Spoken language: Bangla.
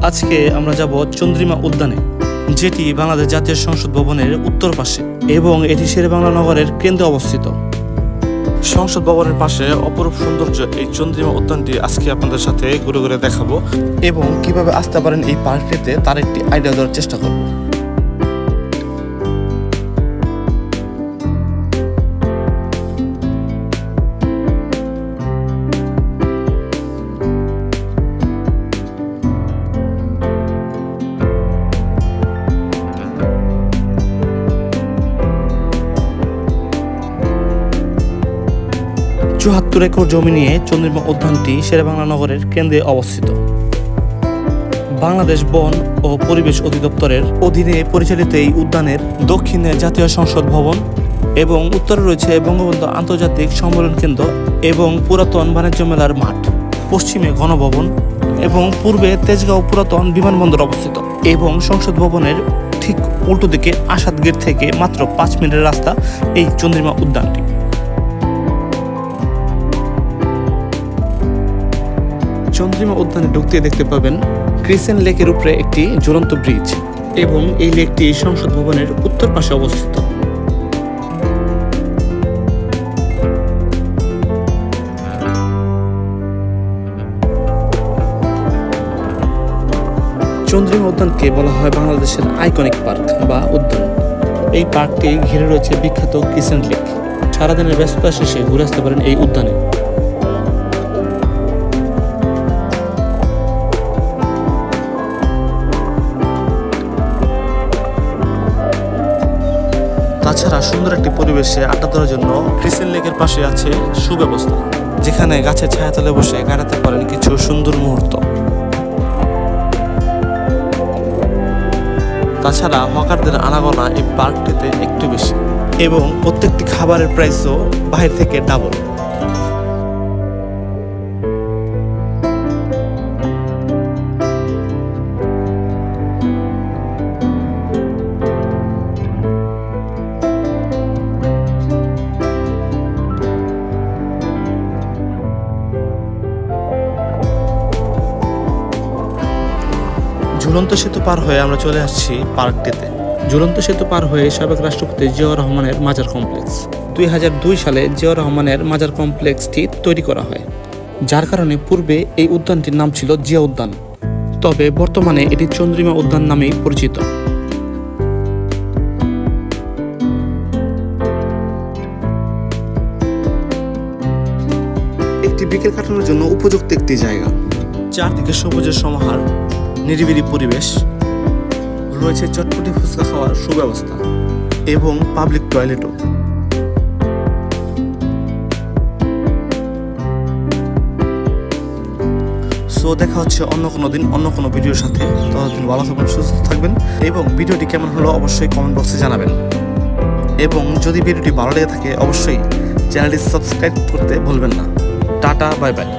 আজকে আমরা যাব চন্দ্রিমা উদ্যানে, যেটি বাংলাদেশ জাতীয় সংসদ ভবনের উত্তর পাশে এবং এটি শেরেবাংলা নগরের কেন্দ্রে অবস্থিত। সংসদ ভবনের পাশে অপরূপ সৌন্দর্য এই চন্দ্রিমা উদ্যানটি আজকে আপনাদের সাথে ঘুরে ঘুরে দেখাবো এবং কিভাবে আসতে পারেন এই পার্কটিতে তার একটি আইডিয়া দেওয়ার চেষ্টা করব। চুয়াত্তর একর জমি নিয়ে চন্দ্রিমা উদ্যানটি শেরেবাংলা নগরের কেন্দ্রে অবস্থিত। বাংলাদেশ বন ও পরিবেশ অধিদপ্তরের অধীনে পরিচালিত এই উদ্যানের দক্ষিণে জাতীয় সংসদ ভবন এবং উত্তরে রয়েছে বঙ্গবন্ধু আন্তর্জাতিক সম্মেলন কেন্দ্র এবং পুরাতন বাণিজ্য মেলার মাঠ, পশ্চিমে গণভবন এবং পূর্বে তেজগাঁও পুরাতন বিমানবন্দর অবস্থিত এবং সংসদ ভবনের ঠিক উল্টো দিকে আসাদ গেট থেকে মাত্র 5 মিনিটের রাস্তা এই চন্দ্রিমা উদ্যানটি। চন্দ্রিমা উদ্যানে ঢুকতে দেখতে পাবেন ক্রিসেন্ট লেকের উপরে একটি ঝুলন্ত ব্রিজ এবং এই লেকটি সংসদ ভবনের উত্তর পাশে অবস্থিত। চন্দ্রিমা উদ্যানকে বলা হয় বাংলাদেশের আইকনিক পার্ক বা উদ্যান। এই পার্কটি ঘিরে রয়েছে বিখ্যাত ক্রিসেন্ট লেক। সারাদিনের ব্যস্ততা শেষে ঘুরে আসতে পারেন এই উদ্যানে। তাছাড়া সুন্দর একটি পরিবেশে আড্ডা দেওয়ার জন্য ক্রিসেন্ট লেকের পাশে আছে সুব্যবস্থা, যেখানে গাছের ছায়াতলে বসে কাটাতে পারেন কিছু সুন্দর মুহূর্ত। তাছাড়া হকারদের আনাগোনা এই পার্কটিতে একটু বেশি এবং প্রত্যেকটি খাবারের প্রাইসও বাইরে থেকে ডাবল। ঝুলন্ত সেতু পার হয়ে আমরা চলে আসছি পার্কটিতে। ঝুলন্ত সেতু পার হয়ে সাবেক রাষ্ট্রপতি জিয়াউর রহমানের মাজার কমপ্লেক্স। 2002 সালে জিয়াউর রহমানের মাজার কমপ্লেক্সটি তৈরি করা হয়, যার কারণে পূর্বে এই উদ্যানটির নাম ছিল জিয়া উদ্যান, তবে বর্তমানে এটি চন্দ্রিমা উদ্যান নামেই পরিচিত। একটি বিকেল কাটানোর জন্য উপযুক্ত একটি জায়গা, চারদিকে সবুজের সমাহার, নিরিবিলি পরিবেশ, রয়েছে চটপটি ফুচকা খাওয়ার সুব্যবস্থা এবং পাবলিক টয়লেটও। সো দেখা হচ্ছে অন্য কোনো দিন অন্য কোনো ভিডিওর সাথে। ততদিন ভালো থাকবেন, সুস্থ থাকবেন এবং ভিডিওটি কেমন হলো অবশ্যই কমেন্ট বক্সে জানাবেন এবং যদি ভিডিওটি ভালো লেগে থাকে অবশ্যই চ্যানেলটি সাবস্ক্রাইব করতে ভুলবেন না। Tata, bye bye.